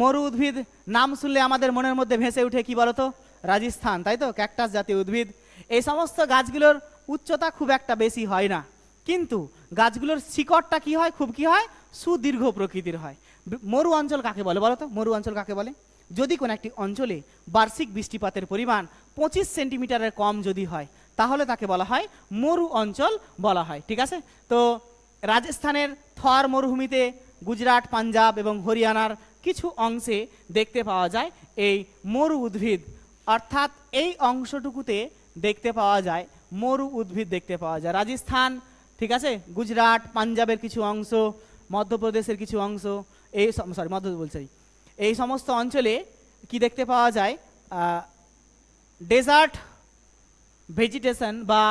মরু উদ্ভিদ নাম শুনলে আমাদের মনের মধ্যে ভেসে উঠে কি বলতো? রাজস্থান, তাই তো? ক্যাকটাস জাতীয় উদ্ভিদ। এই সমস্ত গাছগুলোর উচ্চতা খুব একটা বেশি হয় না, কিন্তু গাছগুলোর শিকড়টা কি হয়? খুব কি হয়? সুদীর্ঘ প্রকৃতির হয়। মরু অঞ্চল কাকে বলে বলো তো? মরু অঞ্চল কাকে বলে? যদি কোনো একটি অঞ্চলে বার্ষিক বৃষ্টিপাতের পরিমাণ 25 সেন্টিমিটারের কম যদি হয়, তাহলে তাকে বলা হয় মরু অঞ্চল বলা হয়, ঠিক আছে? তো রাজস্থানের থর মরুভূমিতে, গুজরাট, পাঞ্জাব এবং হরিয়ানার কিছু অংশে দেখতে পাওয়া যায় এই মরু উদ্ভিদ। অর্থাৎ এই অংশটুকুতে দেখতে পাওয়া যায় মরু উদ্ভিদ দেখতে পাওয়া যায়। রাজস্থান, ঠিক আছে, গুজরাট, পাঞ্জাবের কিছু অংশ, মধ্যপ্রদেশের কিছু অংশ, এই মধ্য বলছি, এই সমস্ত অঞ্চলে কি দেখতে পাওয়া যায়, ডেজার্ট ভেজিটেশন বা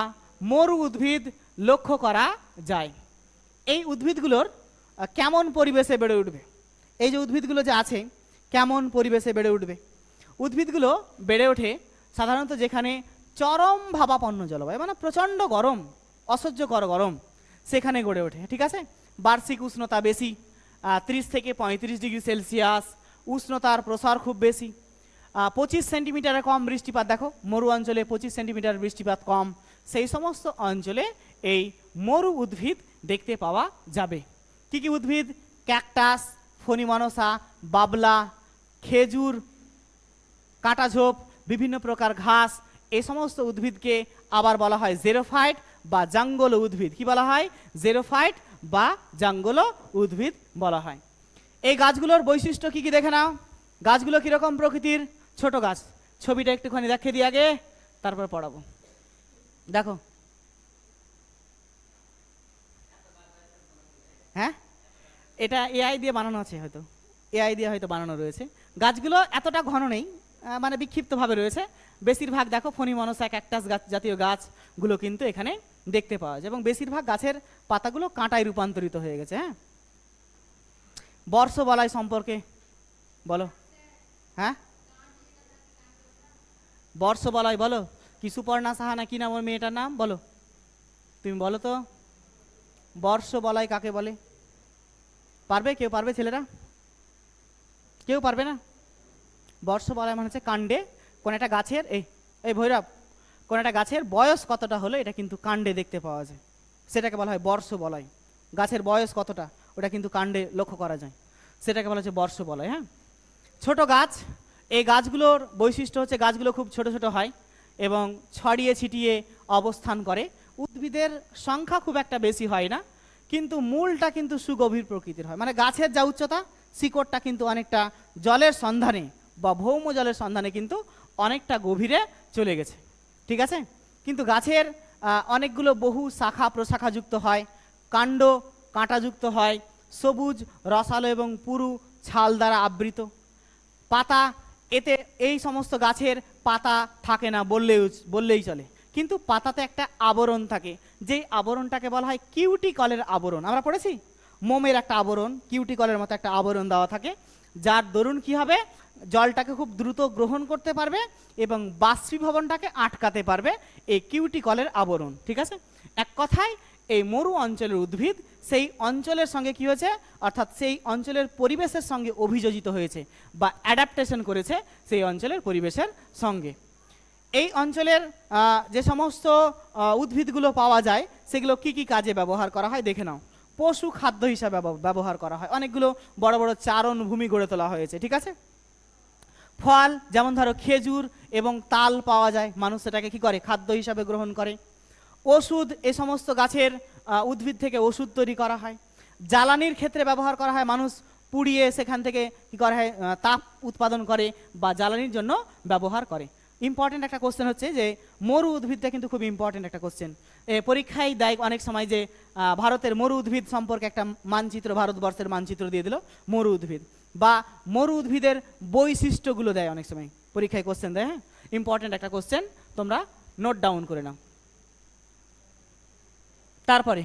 মরু উদ্ভিদ লক্ষ্য করা যায়। এই উদ্ভিদগুলোর কেমন পরিবেশে বেড়ে উঠবে, এই যে উদ্ভিদগুলো যে আছে কেমন পরিবেশে বেড়ে উঠবে, উদ্ভিদগুলো বেড়ে ওঠে সাধারণত যেখানে চরম ভাবাপন্ন জলবায়ু, মানে প্রচণ্ড গরম, অসহ্যকর গরম, সেখানে গড়ে ওঠে। ঠিক আছে, বার্ষিক উষ্ণতা বেশি, 30 থেকে 35 ডিগ্রি সেলসিয়াস, উষ্ণতার প্রসার খুব বেশি, 25 সেন্টিমিটারে কম বৃষ্টিপাত। দেখো মরু অঞ্চলে 25 সেন্টিমিটার বৃষ্টিপাত কম, সেই সমস্ত অঞ্চলে এই মরু উদ্ভিদ দেখতে পাওয়া যাবে। কি কি উদ্ভিদ? ক্যাকটাস, ফণিমনসা, বাবলা, খেজুর, কাঁটাঝোপ, বিভিন্ন প্রকার ঘাস, এই সমস্ত উদ্ভিদকে আবার বলা হয় জেরোফাইট বা জাঙ্গল উদ্ভিদ। কি বলা হয়? জেরোফাইট বা জাঙ্গল উদ্ভিদ বলা হয়। এই গাছগুলোর বৈশিষ্ট্য কি কি দেখে নাও। গাছগুলো কীরকম প্রকৃতির? ছোট গাছ। ছবিটা একটুখানি দেখিয়ে দিই আগে, তারপর পড়াবো। দেখো, হ্যাঁ, এটা এআই দিয়ে বানানো আছে, হয়তো এআই দিয়ে হয়তো বানানো রয়েছে। গাছগুলো এতটা ঘন নেই, মানে বিক্ষিপ্তভাবে রয়েছে। বেশিরভাগ দেখো ফণিমনসা, ক্যাকটাস গাছ জাতীয় গাছগুলো কিন্তু এখানে দেখতে পাওয়া যায়, এবং বেশিরভাগ গাছের পাতাগুলো কাঁটায় রূপান্তরিত হয়ে গেছে। হ্যাঁ, বর্ষবলয় সম্পর্কে বলো। হ্যাঁ, বর্ষবলয় বলো। কি সুপর্ণা সাহা না কি নাম ওর মেয়েটার নাম? বলো, তুমি বলো তো, বর্ষবলয় কাকে বলে? পারবে কেউ? পারবে ছেলেরা? কেউ পারবে না? বর্ষবলয় মানে হচ্ছে কাণ্ডে কোন একটা গাছের, এই ভৈরব, কোন একটা গাছের বয়স কতটা হলো এটা কিন্তু কাণ্ডে দেখতে পাওয়া যায়, সেটাকে বলা হয় বর্ষবলয়। গাছের বয়স কতটা ওটা কিন্তু কাণ্ডে লক্ষ্য করা যায়, সেটাকে বলা হচ্ছে বর্ষবলয়। হ্যাঁ, ছোট গাছ। এই গাছগুলোর বৈশিষ্ট্য হচ্ছে গাছগুলো খুব ছোট ছোট হয় এবং ছড়িয়ে ছিটিয়ে অবস্থান করে। উদ্ভিদের সংখ্যা খুব একটা বেশি হয় না, কিন্তু মূলটা কিন্তু সুগভীর প্রকৃতির হয়। মানে গাছের যা উচ্চতা, শিকড়টা কিন্তু অনেকটা জলের সন্ধানে বা ভৌম জলের সন্ধানে কিন্তু অনেকটা গভীরে চলে গেছে। ঠিক আছে, কিন্তু গাছের অনেকগুলো বহু শাখা প্রশাখাযুক্ত হয়, কাণ্ড কাঁটাযুক্ত হয়, সবুজ রসালো এবং পুরু ছাল দ্বারা আবৃত। পাতা, এতে এই সমস্ত গাছের পাতা থাকে না বললেই চলে, কিন্তু পাতাতে একটা আবরণ থাকে, যেই আবরণটাকে বলা হয় কিউটিকলের আবরণ। আমরা পড়েছি মোমের একটা আবরণ, কিউটিকলের মতো একটা আবরণ দেওয়া থাকে, যার দরুন কি হবে, জলটাকে খুব দ্রুত গ্রহণ করতে পারবে এবং বাষ্পীভবনটাকে আটকাতে পারবে এই কিউটিকলের আবরণ। ঠিক আছে, এক কথায় এই মরু অঞ্চলের উদ্ভিদ সেই অঞ্চলের সঙ্গে কি হয়েছে, অর্থাৎ সেই অঞ্চলের পরিবেশের সঙ্গে অভিযোজিত হয়েছে বা অ্যাডাপ্টেশন করেছে সেই অঞ্চলের পরিবেশের সঙ্গে। এই অঞ্চলের যে সমস্ত উদ্ভিদগুলো পাওয়া যায় সেগুলো কি কি কাজে ব্যবহার করা হয় দেখে নাও। পশু খাদ্য হিসাবে ব্যবহার করা হয়, অনেকগুলো বড় বড় চারণ ভূমি গড়ে তোলা হয়েছে। ঠিক আছে, ফল যেমন ধরো খেজুর এবং তাল পাওয়া যায়, মানুষ সেটাকে কি করে, খাদ্য হিসাবে গ্রহণ করে। ওষুধ, এ সমস্ত গাছের উদ্ভিদ থেকে ওষুধ তৈরি করা হয়। জ্বালানির ক্ষেত্রে ব্যবহার করা হয়, মানুষ পুড়িয়ে সেখান থেকে কি করা হয়, তাপ উৎপাদন করে বা জ্বালানির জন্য ব্যবহার করে। ইম্পর্টেন্ট একটা কোশ্চেন হচ্ছে যে মরু উদ্ভিদটা কিন্তু খুব ইম্পর্টেন্ট একটা কোশ্চেন, পরীক্ষায় দেয় অনেক সময় যে ভারতের মরু উদ্ভিদ সম্পর্কে একটা মানচিত্র, ভারতবর্ষের মানচিত্র দিয়ে দিল মরু উদ্ভিদ, বা মরু উদ্ভিদের বৈশিষ্ট্যগুলো দেয় অনেক সময় পরীক্ষায় কোশ্চেন দেয়। হ্যাঁ, ইম্পর্টেন্ট একটা কোশ্চেন, তোমরা নোট ডাউন করে নাও। তারপরে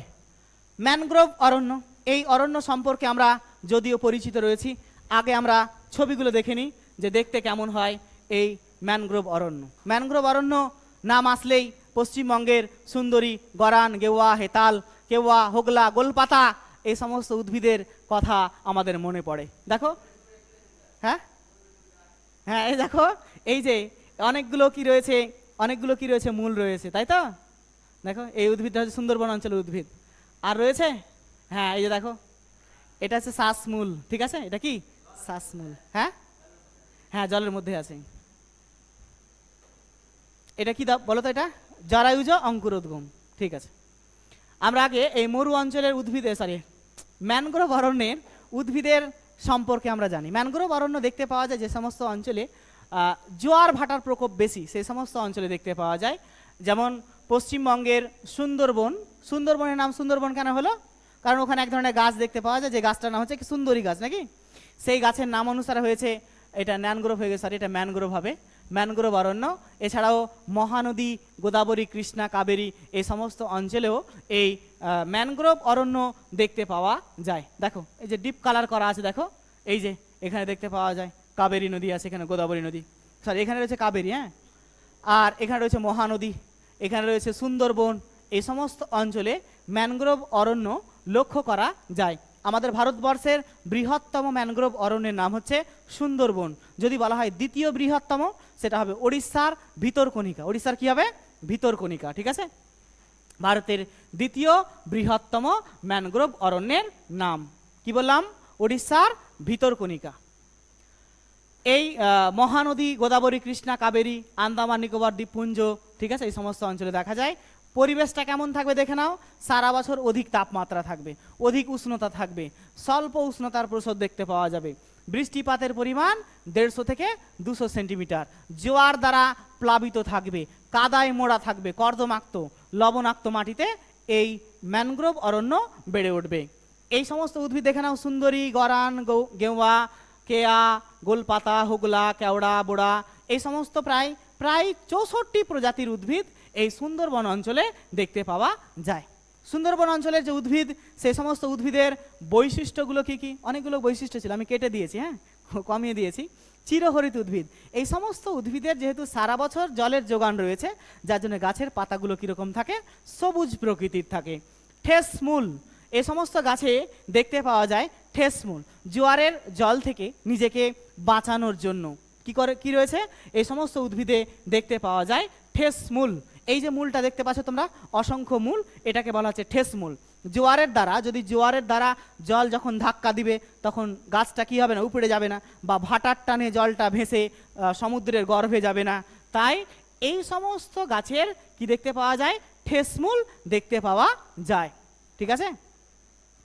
ম্যানগ্রোভ অরণ্য, এই অরণ্য সম্পর্কে আমরা যদিও পরিচিত রয়েছি, আগে আমরা ছবিগুলো দেখে নিই যে দেখতে কেমন হয় এই ম্যানগ্রোভ অরণ্য। ম্যানগ্রোভ অরণ্য নাম আসলেই পশ্চিমবঙ্গের সুন্দরী, গরান, গেওয়া, হেতাল, কেওয়া, হোগলা, গোলপাতা, এই সমস্ত উদ্ভিদের কথা আমাদের মনে পড়ে। দেখো, হ্যাঁ হ্যাঁ, এই দেখো, এই যে অনেকগুলো কি রয়েছে, অনেকগুলো কি রয়েছে, মূল রয়েছে, তাই তো। দেখো, এই উদ্ভিদটা হচ্ছে সুন্দরবন অঞ্চলের উদ্ভিদ। আর রয়েছে, হ্যাঁ, এই যে দেখো, এটা হচ্ছে শ্বাসমূল। ঠিক আছে, এটা কি শ্বাসমূল? হ্যাঁ হ্যাঁ, জলের মধ্যে আছে। এটা কি বলো তো, এটা জরায়ুজ অঙ্কুরোদ্গম। ঠিক আছে, আমরা আগে এই মরু অঞ্চলের উদ্ভিদের, ম্যানগ্রোভ অরণ্যের উদ্ভিদের সম্পর্কে আমরা জানি। ম্যানগ্রোভ অরণ্য দেখতে পাওয়া যায় যে সমস্ত অঞ্চলে জোয়ার ভাটার প্রকোপ বেশি সেই সমস্ত অঞ্চলে দেখতে পাওয়া যায়। যেমন পশ্চিমবঙ্গের সুন্দরবন, সুন্দরবনের নাম সুন্দরবন কেন হলো? কারণ ওখানে এক ধরনের গাছ দেখতে পাওয়া যায়, যে গাছটার নাম হচ্ছে কি সুন্দরী গাছ, নাকি? সেই গাছের নাম অনুসারে হয়েছে এটা ম্যানগ্রোভ হয়ে গেছে, এটা ম্যানগ্রোভ হবে, ম্যানগ্রোভ অরণ্য। এছাড়াও মহানদী, গোদাবরী, কৃষ্ণা, কাবেরী এই সমস্ত অঞ্চলেও এই ম্যানগ্রোভ অরণ্য দেখতে পাওয়া যায়। দেখো এই যে ডিপ কালার করা আছে, দেখো এই যে এখানে দেখতে পাওয়া যায় কাবেরী নদী আছে, এখানে গোদাবরী নদী, সরি এখানে রয়েছে কাবেরী, হ্যাঁ, আর এখানে রয়েছে মহানদী, এখানে রয়েছে সুন্দরবন। এই সমস্ত অঞ্চলে ম্যানগ্রোভ অরণ্য লক্ষ্য করা যায়। আমাদের ভারতবর্ষের বৃহত্তম ম্যানগ্রোভ অরণ্যের নাম হচ্ছে সুন্দরবন। যদি বলা হয় দ্বিতীয় বৃহত্তম, সেটা হবে ওড়িশার ভিতরকণিকা। ওড়িশার কি হবে? ভিতরকণিকা, ঠিক আছে? ভারতের দ্বিতীয় বৃহত্তম ম্যানগ্রোভ অরণ্যের নাম কি বললাম? ওড়িশার ভিতরকণিকা। এই মহানদী, গোদাবরী, কৃষ্ণা, কাবেরী, আন্দামান নিকোবর দ্বীপপুঞ্জ, ঠিক আছে, এই সমস্ত অঞ্চলে দেখা যায়। পরিবেশটা কেমন থাকবে দেখে নাও। সারা বছর অধিক তাপমাত্রা থাকবে, অধিক উষ্ণতা থাকবে, স্বল্প উষ্ণতার প্রসর দেখতে পাওয়া যাবে। বৃষ্টিপাতের পরিমাণ 150 থেকে 200 সেন্টিমিটার। জোয়ার দ্বারা প্লাবিত থাকবে, কাদায় মোড়া থাকবে, কর্দমাক্ত লবণাক্ত মাটিতে এই ম্যানগ্রোভ অরণ্য বেড়ে উঠবে। এই সমস্ত উদ্ভিদ দেখে নাও, সুন্দরী, গরান, গেওয়া, কেয়া, গোলপাতা, হুগলা, কেওড়া, বোড়া, এই সমস্ত প্রায় 64টি প্রজাতির উদ্ভিদ এই সুন্দরবন অঞ্চলে দেখতে পাওয়া যায়। সুন্দরবন অঞ্চলের যে উদ্ভিদ, সেই সমস্ত উদ্ভিদের বৈশিষ্ট্যগুলো কি কি? অনেকগুলো বৈশিষ্ট্য ছিল, আমি কেটে দিয়েছি, হ্যাঁ, কমিয়ে দিয়েছি। চিরহরিত উদ্ভিদ, এই সমস্ত উদ্ভিদের যেহেতু সারা বছর জলের যোগান রয়েছে, যার জন্য গাছের পাতাগুলো কীরকম থাকে? সবুজ প্রকৃতির থাকে। ঠেস মূল, এই সমস্ত গাছে দেখতে পাওয়া যায় ঠেস মূল। জোয়ারের জল থেকে নিজেকে বাঁচানোর জন্য কি রয়েছে? এই সমস্ত উদ্ভিদে দেখতে পাওয়া যায় ঠেস মূল। এই যে মূলটা দেখতে পাচ্ছ তোমরা, অসংখ্য মূল, এটাকে বলা হচ্ছে ঠেস মূল। জোয়ারের দ্বারা জল যখন ধাক্কা দিবে, তখন গাছটা কি হবে না? উপড়ে যাবে না, বা ভাটার টানে জলটা ভেসে সমুদ্রের গর্ভে যাবে না। তাই এই সমস্ত গাছের কি দেখতে পাওয়া যায়? ঠেস মূল দেখতে পাওয়া যায়, ঠিক আছে?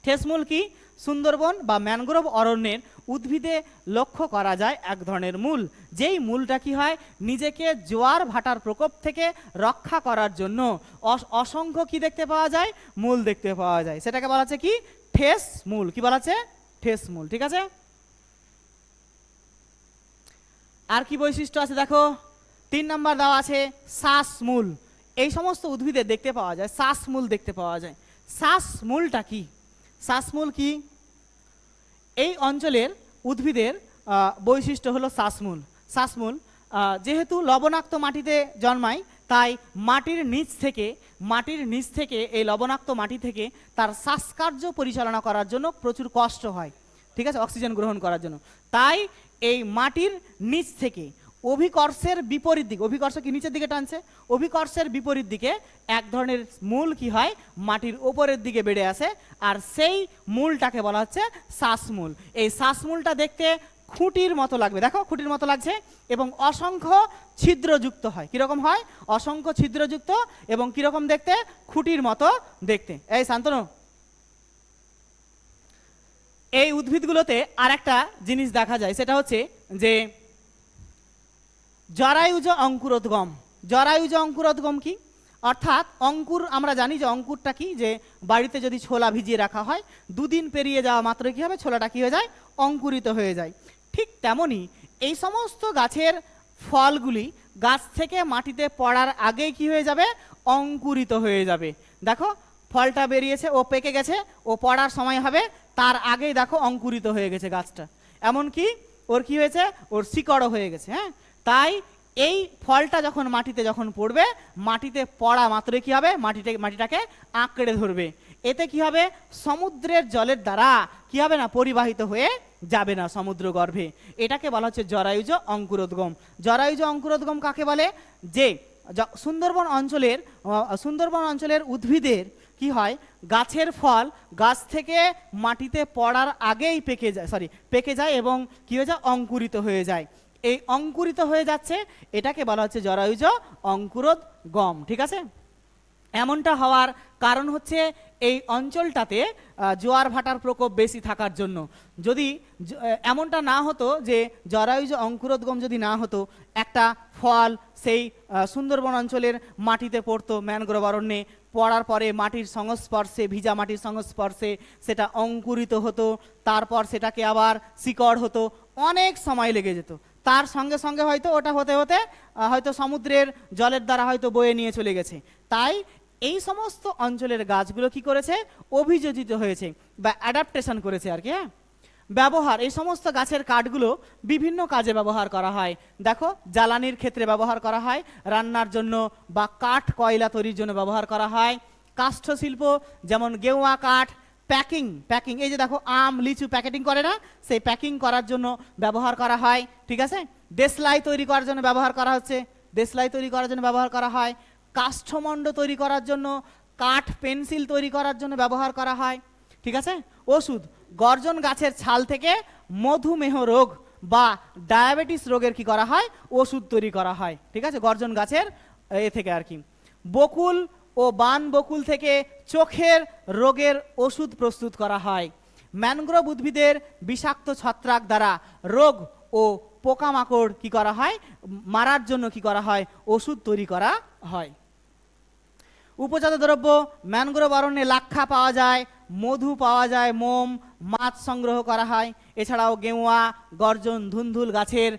ঠেসমূল কি? সুন্দরবন বা ম্যানগ্রোভ অরণ্যের উদ্ভিদে লক্ষ্য করা যায় এক ধরনের মূল, যেই মূলটা কি হয়? নিজেকে জোয়ার ভাটার প্রকোপ থেকে রক্ষা করার জন্য অসংখ্য কি দেখতে পাওয়া যায়? মূল দেখতে পাওয়া যায়। সেটাকে বলা হচ্ছে কি? ঠেস মূল। কি বলা হচ্ছে? ঠেস মূল, ঠিক আছে? আর কি বৈশিষ্ট্য আছে দেখো, 3 নম্বর দেওয়া আছে শ্বাস মূল। এই সমস্ত উদ্ভিদে দেখতে পাওয়া যায় শ্বাস মূল দেখতে পাওয়া যায়। শ্বাস মূলটা কি? শ্বাসমূল কি? এই অঞ্চলের উদ্ভিদের বৈশিষ্ট্য হলো শ্বাসমূল। শ্বাসমূল যেহেতু লবণাক্ত মাটিতে জন্মায়, তাই মাটির নিচ থেকে এই লবণাক্ত মাটি থেকে তার শ্বাসকার্য পরিচালনা করার জন্য প্রচুর কষ্ট হয়, ঠিক আছে, অক্সিজেন গ্রহণ করার জন্য। তাই এই মাটির নিচ থেকে অভিকর্ষের বিপরীত দিকে, অভিকর্ষ কি নিচের দিকে টানছে, অভিকর্ষের বিপরীত দিকে এক ধরনের মূল কি হয়? মাটির ওপরের দিকে বেড়ে আসে, আর সেই মূলটাকে বলা হচ্ছে শ্বাসমূল। এই শ্বাসমূলটা দেখতে খুঁটির মতো লাগবে, দেখো খুঁটির মতো লাগছে, এবং অসংখ্য ছিদ্রযুক্ত হয়। কিরকম হয়? অসংখ্য ছিদ্রযুক্ত, এবং কিরকম দেখতে? খুঁটির মতো দেখতে। এই শান্তনু, এই উদ্ভিদগুলোতে আর একটা জিনিস দেখা যায়, সেটা হচ্ছে যে জরায়ুজ অঙ্কুরোদ্গম। জরায়ুজ অঙ্কুরোদ্গম কি? অর্থাৎ অঙ্কুর, আমরা জানি যে অঙ্কুরটা কি, যে বাড়িতে যদি ছোলা ভিজিয়ে রাখা হয়, 2 দিন পেরিয়ে যাওয়া মাত্র কি হবে? ছোলাটা কি হয়ে যায়? অঙ্কুরিত হয়ে যায়। ঠিক তেমনি এই সমস্ত গাছের ফলগুলি গাছ থেকে মাটিতে পড়ার আগেই কি হয়ে যাবে? অঙ্কুরিত হয়ে যাবে। দেখো ফলটা বেরিয়েছে, ও পেকে গেছে, ও পড়ার সময় হবে, তার আগেই দেখো অঙ্কুরিত হয়ে গেছে গাছটা। এমনকি ওর কি হয়েছে? ওর শিকড়ও হয়ে গেছে, হ্যাঁ। তাই এই ফলটা যখন মাটিতে পড়বে, মাটিতে পড়া মাত্রই কি হবে? মাটিটাকে আঁকড়ে ধরবে। এতে কি হবে? সমুদ্রের জলের দ্বারা কি হবে না? পরিবাহিত হয়ে যাবে না সমুদ্র গর্ভে। এটাকে বলা হচ্ছে জরায়ুজ অঙ্কুরোদ্গম। জরায়ুজ অঙ্কুরোদ্গম কাকে বলে? যে সুন্দরবন অঞ্চলের উদ্ভিদের কি হয়? গাছের ফল গাছ থেকে মাটিতে পড়ার আগেই পেকে যায় এবং কি হয়ে যায়? অঙ্কুরিত হয়ে যায়। এই অঙ্কুরিত হয়ে যাচ্ছে, এটাকে বলা হচ্ছে জরায়ুজ অঙ্কুরোদ্গম, ঠিক আছে? এমনটা হওয়ার কারণ হচ্ছে এই অঞ্চলটাতে জোয়ার ভাটার প্রকোপ বেশি থাকার জন্য। যদি এমনটা না হতো, যে জরায়ুজ অঙ্কুরোদ্গম যদি না হতো, একটা ফল সেই সুন্দরবন অঞ্চলের মাটিতে পড়তো, ম্যানগ্রোভ অরণ্যে পড়ার পরে মাটির সংস্পর্শে, ভিজা মাটির সংস্পর্শে সেটা অঙ্কুরিত হতো, তারপর সেটাকে আবার শিকড় হতো, অনেক সময় লেগে যেত। তার সঙ্গে সঙ্গে হয়তো ওটা হতে হতে হয়তো সমুদ্রের জলের দ্বারা হয়তো বয়ে নিয়ে চলে গেছে। তাই এই সমস্ত অঞ্চলের গাছগুলো কি করেছে, অভিযোজিত হয়েছে বা অ্যাডাপ্টেশন করেছে আর কি। হ্যাঁ, ব্যবহার, এই সমস্ত গাছের কাঠগুলো বিভিন্ন কাজে ব্যবহার করা হয়। দেখো, জ্বালানির ক্ষেত্রে ব্যবহার করা হয়, রান্নার জন্য বা কাঠ কয়লা তৈরির জন্য ব্যবহার করা হয়। কাষ্ঠ শিল্প, যেমন গেওয়া কাঠ, প্যাকিং, এই যে দেখো আম লিচু প্যাকেটিং করে না, সেই প্যাকিং করার জন্য ব্যবহার করা হয়। ঠিক আছে, দেশলাই তৈরি করার জন্য ব্যবহার করা হচ্ছে, দেশলাই তৈরি করার জন্য ব্যবহার করা হয়। কাষ্ঠমণ্ড তৈরি করার জন্য, কাঠ পেন্সিল তৈরি করার জন্য ব্যবহার করা হয়। ঠিক আছে, ওষুধ, গর্জন গাছের ছাল থেকে মধুমেহ রোগ বা ডায়াবেটিস রোগের কি করা হয়, ওষুধ তৈরি করা হয়। ঠিক আছে, গর্জন গাছের এ থেকে আর কি। বকুল ও বান বকুল থেকে চোখের রোগের ওষুধ প্রস্তুত করা হয়। ম্যানগ্রোভ উদ্ভিদের বিষাক্ত ছত্রাক দ্বারা রোগ ও পোকামাকড় কি করা হয়, মারার জন্য কি করা হয়, ওষুধ তৈরি করা হয়। উপজাত দ্রব্য, ম্যানগ্রোভ অরণ্যে লাক্ষা পাওয়া যায়, মধু পাওয়া যায়, মোম, মাছ সংগ্রহ করা হয়। এছাড়াও গেওয়া, গর্জন, ধুন্দুল গাছের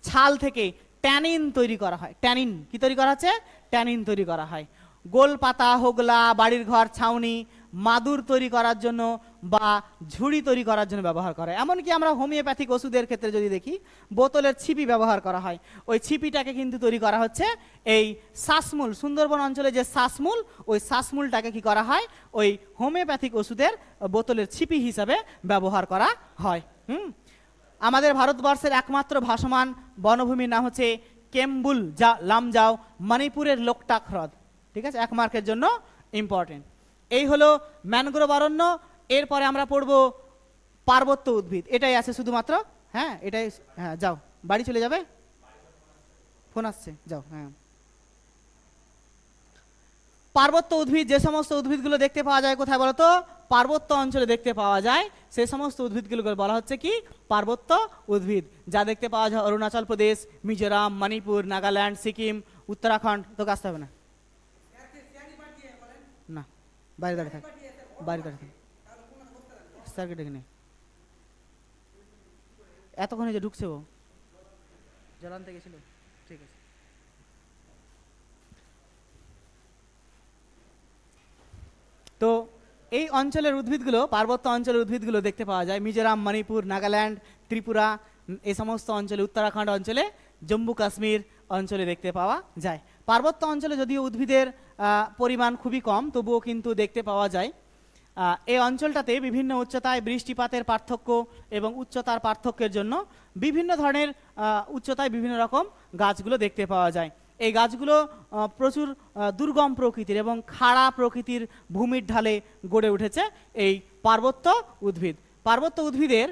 ছাল থেকে ট্যানিন তৈরি করা হয়। ট্যানিন কি তৈরি করা হচ্ছে, ট্যানিন তৈরি করা হয়। গোলপাতা, হোগলা, বাড়ির ঘর ছাউনি, মাদুর তৈরি করার জন্য বা ঝুড়ি তৈরি করার জন্য ব্যবহার করা হয়। এমনকি আমরা হোমিওপ্যাথিক ওষুধের ক্ষেত্রে যদি দেখি, বোতলের ছিপি ব্যবহার করা হয়। ওই ছিপিটাকে কিন্তু তৈরি করা হচ্ছে এই শ্বাসমূল, সুন্দরবন অঞ্চলে যে শ্বাসমূল, ওই শ্বাসমূলটাকে কি করা হয়, ওই হোমিওপ্যাথিক ওষুধের বোতলের ছিপি হিসাবে ব্যবহার করা হয়। আমাদের ভারতবর্ষের একমাত্র ভাসমান বনভূমির নাম হচ্ছে কেম্বুল লামজাও, মণিপুরের লোকটাক হ্রদ। ঠিক আছে, 1 মার্কের জন্য ইম্পর্টেন্ট। এই হলো ম্যানগ্রোভ অরণ্য। এরপরে আমরা পড়বো পার্বত্য উদ্ভিদ। এটাই আছে শুধুমাত্র। হ্যাঁ, এটাই। হ্যাঁ, যাও, বাড়ি চলে যাবে, ফোন আসছে, যাও। হ্যাঁ, পার্বত্য উদ্ভিদ, যে সমস্ত উদ্ভিদগুলো দেখতে পাওয়া যায় কোথায় বলো তো, পার্বত্য অঞ্চলে দেখতে পাওয়া যায়, সেই সমস্ত উদ্ভিদগুলোকে বলা হচ্ছে কি, পার্বত্য উদ্ভিদ। যা দেখতে পাওয়া যায় অরুণাচল প্রদেশ, মিজোরাম, মণিপুর, নাগাল্যান্ড, সিকিম, উত্তরাখণ্ড। তোকে আসতে হবে না, না, বাইরে দাঁড়িয়ে থাক, বাইরে দাঁড়িয়ে থাক, স্যারকে ডেকে নে। এতক্ষণে যে ঢুকছে, ও জল আনতে গেছিল। ঠিক আছে, তো এই অঞ্চলের উদ্ভিদগুলো, পার্বত্য অঞ্চলের উদ্ভিদগুলো দেখতে পাওয়া যায় মিজোরাম, মণিপুর, নাগাল্যান্ড, ত্রিপুরা, এই সমস্ত অঞ্চলে, উত্তরাখণ্ড অঞ্চলে, জম্মু কাশ্মীর অঞ্চলে দেখতে পাওয়া যায়। পার্বত্য অঞ্চলে যদিও উদ্ভিদের পরিমাণ খুবই কম, তবুও কিন্তু দেখতে পাওয়া যায়। এই অঞ্চলটাতে বিভিন্ন উচ্চতায় বৃষ্টিপাতের পার্থক্য এবং উচ্চতার পার্থক্যের জন্য বিভিন্ন ধরনের উচ্চতায় বিভিন্ন রকম গাছগুলো দেখতে পাওয়া যায়। এই গাছগুলো প্রচুর দুর্গম প্রকৃতির এবং খাড়া প্রকৃতির ভূমির ঢালে গড়ে উঠেছে এই পার্বত্য উদ্ভিদ। পার্বত্য উদ্ভিদের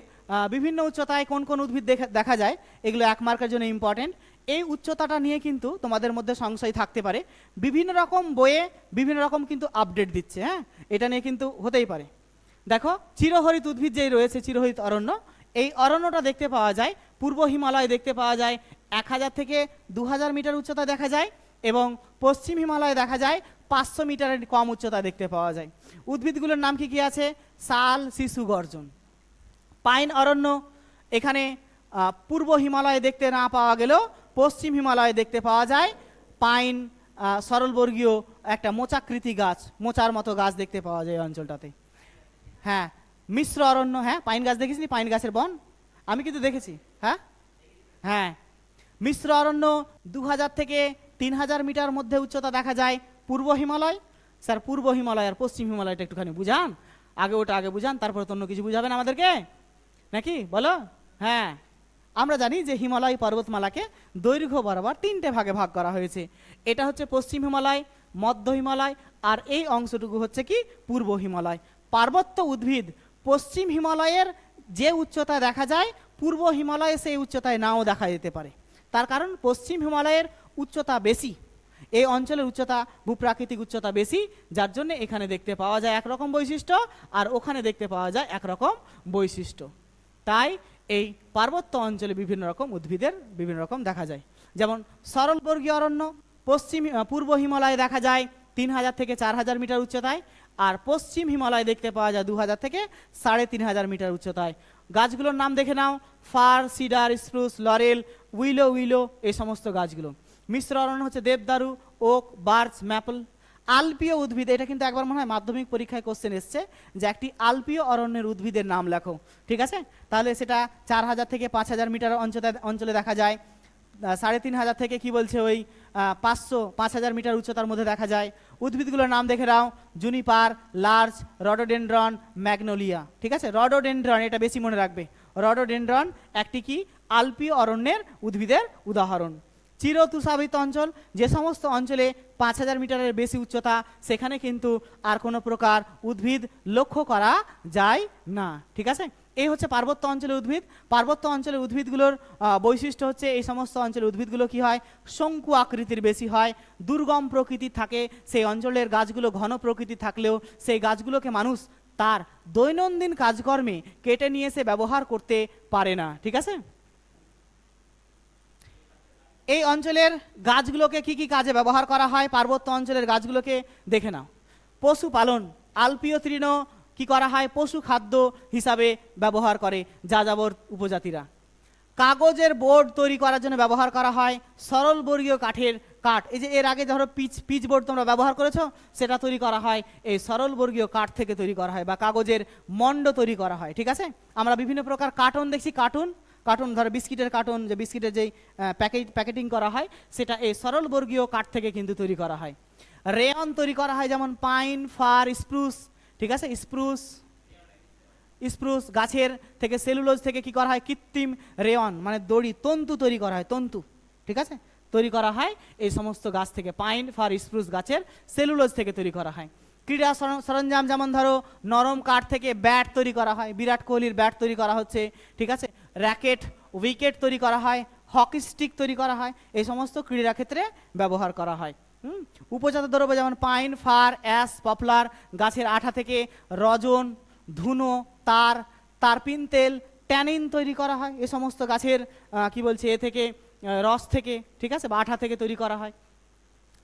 বিভিন্ন উচ্চতায় কোন কোন উদ্ভিদ দেখা যায়, এগুলো 1 মার্কের জন্য ইম্পর্টেন্ট। এই উচ্চতাটা নিয়ে কিন্তু তোমাদের মধ্যে সংশয় থাকতে পারে, বিভিন্ন রকম বইয়ে বিভিন্ন রকম কিন্তু আপডেট দিচ্ছে। হ্যাঁ, এটা নিয়ে কিন্তু হতেই পারে। দেখো, চিরহরিত উদ্ভিদ যেই রয়েছে, চিরহরিত অরণ্য, এই অরণ্যটা দেখতে পাওয়া যায় পূর্ব হিমালয়, দেখতে পাওয়া যায় 1000 থেকে 2000 মিটার উচ্চতা দেখা যায়, এবং পশ্চিম হিমালয়ে দেখা যায় 500 মিটারের কম উচ্চতা দেখতে পাওয়া যায়। উদ্ভিদগুলোর নাম কি কি আছে, শাল, শিশু, গর্জন। পাইন অরণ্য, এখানে পূর্ব হিমালয়ে দেখতে না পাওয়া গেলেও পশ্চিম হিমালয়ে দেখতে পাওয়া যায় পাইন, সরলবর্গীয় একটা মোচাকৃতি গাছ, মোচার মতো গাছ দেখতে পাওয়া যায় এই অঞ্চলটাতে। হ্যাঁ, মিশ্র অরণ্য। হ্যাঁ, পাইন গাছ দেখেছি, পাইন গাছের বন আমি কিন্তু দেখেছি। হ্যাঁ হ্যাঁ, মিশ্র অরণ্য 2000 থেকে 3000 মিটার মধ্যে উচ্চতা দেখা যায় পূর্ব হিমালয়। স্যার, পূর্ব হিমালয় আর পশ্চিম হিমালয়টা একটুখানি বুঝান, ওটা আগে বুঝান, তারপরে তো অন্য কিছু বুঝাবেন আমাদেরকে, নাকি বলো? হ্যাঁ, আমরা জানি যে হিমালয় পর্বতমালাকে দৈর্ঘ্য বরাবর 3টে ভাগে ভাগ করা হয়েছে। এটা হচ্ছে পশ্চিম হিমালয়, মধ্য হিমালয়, আর এই অংশটুকু হচ্ছে কি পূর্ব হিমালয়। পার্বত্য উদ্ভিদ পশ্চিম হিমালয়ের যে উচ্চতায় দেখা যায়, পূর্ব হিমালয়ে সেই উচ্চতায় নাও দেখা যেতে পারে। তার কারণ পশ্চিম হিমালয়ের উচ্চতা বেশি এই অঞ্চলের উচ্চতা ভূপ্রাকৃতিক উচ্চতা বেশি, যার জন্য এখানে দেখতে পাওয়া যায় একরকম বৈশিষ্ট্য আর ওখানে দেখতে পাওয়া যায় একরকম বৈশিষ্ট্য। তাই এই পার্বত্য অঞ্চলে বিভিন্ন রকম উদ্ভিদের বিভিন্ন রকম দেখা যায়। যেমন সরলবর্গীয় অরণ্য পূর্ব হিমালয়ে দেখা যায় 3000 থেকে 4000 মিটার উচ্চতায়, আর পশ্চিম হিমালয় দেখতে পাওয়া যায় 2000 থেকে 3500 মিটার উচ্চতায়। গাছগুলোর নাম দেখে নাও, fir, cedar, spruce, laurel, willow এই সমস্ত গাছগুলো। মিশ্র অরণ্য হচ্ছে দেবদারু, ওক, বার্চ, ম্যাপল। আলপীয় উদ্ভিদ, এটা কিন্তু একবার মনে হয় মাধ্যমিক পরীক্ষায় কোশ্চেন এসছে যে একটি আলপীয় অরণ্যের উদ্ভিদের নাম লেখো, ঠিক আছে? তাহলে সেটা 4000 থেকে 5000 মিটার অঞ্চলে দেখা যায়। 3500 থেকে কি বলছে ওই 5000 মিটার উচ্চতার মধ্যে দেখা যায়। উদ্ভিদগুলোর নাম দেখে নাও, জুনিপার, লার্চ, রডোডেনড্রন, ম্যাগনোলিয়া, ঠিক আছে? রডোডেনড্রন এটা বেশি মনে রাখবে। রডোডেনড্রন একটি কি আলপীয় অরণ্যের উদ্ভিদের উদাহরণ। চিরতুষাবৃত অঞ্চল, যে সমস্ত অঞ্চলে 5000 মিটারের বেশি উচ্চতা, সেখানে কিন্তু আর কোনো প্রকার উদ্ভিদ লক্ষ্য করা যায় না, ঠিক আছে? এই হচ্ছে পার্বত্য অঞ্চলের উদ্ভিদ। পার্বত্য অঞ্চলের উদ্ভিদগুলোর বৈশিষ্ট্য হচ্ছে এই সমস্ত অঞ্চলের উদ্ভিদগুলো কি হয়, শঙ্কু আকৃতির বেশি হয়, দুর্গম প্রকৃতির থাকে। সেই অঞ্চলের গাছগুলো ঘন প্রকৃতি থাকলেও সেই গাছগুলোকে মানুষ তার দৈনন্দিন কাজকর্মে কেটে নিয়ে এসে ব্যবহার করতে পারে না, ঠিক আছে? এই অঞ্চলের গাছগুলোকে কি কি কাজে ব্যবহার করা হয়, পার্বত্য অঞ্চলের গাছগুলোকে দেখে নাও। পশুপালন, আলপীয় তৃণ কি করা হয়, পশু খাদ্য হিসাবে ব্যবহার করে যাযাবর উপজাতিরা। কাগজের বোর্ড তৈরি করার জন্য ব্যবহার করা হয় সরলবর্গীয় কাঠের কাঠ। এই যে এর আগে ধরো পিচ বোর্ড তোমরা ব্যবহার করেছো, সেটা তৈরি করা হয় এই সরলবর্গীয় কাঠ থেকে তৈরি করা হয়, বা কাগজের মণ্ড তৈরি করা হয়, ঠিক আছে? আমরা বিভিন্ন প্রকার কার্টুন দেখছি, কার্টুন ধরো বিস্কিটের কার্টুন, যে বিস্কিটের যেই প্যাকেটিং করা হয় সেটা এই সরলবর্গীয় কাঠ থেকে কিন্তু তৈরি করা হয়। রেয়ন তৈরি করা হয় যেমন পাইন, ফার, স্প্রুস, ঠিক আছে? স্প্রুস গাছের থেকে সেলুলোজ থেকে কি করা হয়, কৃত্রিম রেয়ন মানে দড়ি, তন্তু তৈরি করা হয়, তন্তু, ঠিক আছে? তৈরি করা হয় এই সমস্ত গাছ থেকে, পাইন, ফার, স্প্রুস গাছের সেলুলোজ থেকে তৈরি করা হয়। ক্রীড়া সরঞ্জাম যেমন ধরো নরম কাঠ থেকে ব্যাট তৈরি করা হয়, বিরাট কোহলির ব্যাট তৈরি করা হচ্ছে, ঠিক আছে? র্যাকেট, উইকেট তৈরি করা হয়, হকি স্টিক তৈরি করা হয়, এই সমস্ত ক্রীড়া ক্ষেত্রে ব্যবহার করা হয়। উপজাত দ্রব্য যেমন পাইন, ফার, অ্যাশ, পপলার গাছের আঠা থেকে রজন, ধুনো, তারপিন তেল, ট্যানিন তৈরি করা হয় এই সমস্ত গাছের কি বলছে এ থেকে রস থেকে, ঠিক আছে, বা আঠা থেকে তৈরি করা হয়।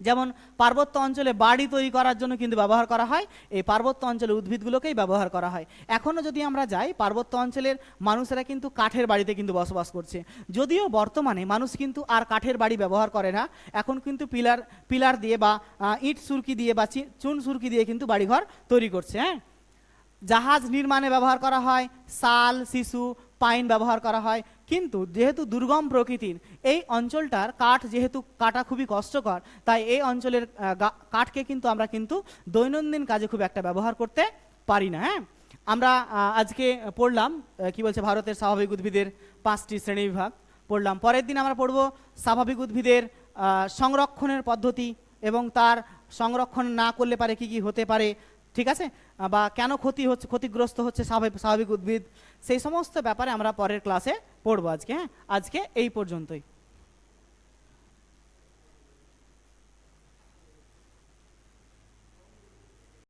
যেমন পার্বত্য অঞ্চলে বাড়ি তৈরি করার জন্য কিন্তু ব্যবহার করা হয় এই পার্বত্য অঞ্চলের উদ্ভিদগুলোকেই ব্যবহার করা হয়। এখনও যদি আমরা যাই, পার্বত্য অঞ্চলের মানুষেরা কিন্তু কাঠের বাড়িতে কিন্তু বসবাস করছে, যদিও বর্তমানে মানুষ কিন্তু আর কাঠের বাড়ি ব্যবহার করে না, এখন কিন্তু পিলার দিয়ে বা ইট সুরকি দিয়ে বা চুন সুরকি দিয়ে কিন্তু বাড়িঘর তৈরি করছে। হ্যাঁ, জাহাজ নির্মাণে ব্যবহার করা হয় শাল, শিশু, পাইন ব্যবহার করা হয়। কিন্তু যেহেতু দুর্গম প্রকৃতির এই অঞ্চলটার কাঠ যেহেতু কাটা খুবই কষ্টকর, তাই এই অঞ্চলের কাঠকে কিন্তু আমরা কিন্তু দৈনন্দিন কাজে খুব একটা ব্যবহার করতে পারি না। হ্যাঁ, আমরা আজকে পড়লাম কি বলছে ভারতের স্বাভাবিক উদ্ভিদের 5টি শ্রেণীবিভাগ পড়লাম। পরের দিন আমরা পড়ব স্বাভাবিক উদ্ভিদের সংরক্ষণের পদ্ধতি এবং তার সংরক্ষণ না করলে পারে কি কি হতে পারে, ঠিক আছে, বা কেন ক্ষতিগ্রস্ত হচ্ছে স্বাভাবিক উদ্ভিদ, সেই সমস্ত ব্যাপারে আমরা পরের ক্লাসে পড়বো আজকে। হ্যাঁ, আজকে এই পর্যন্তই।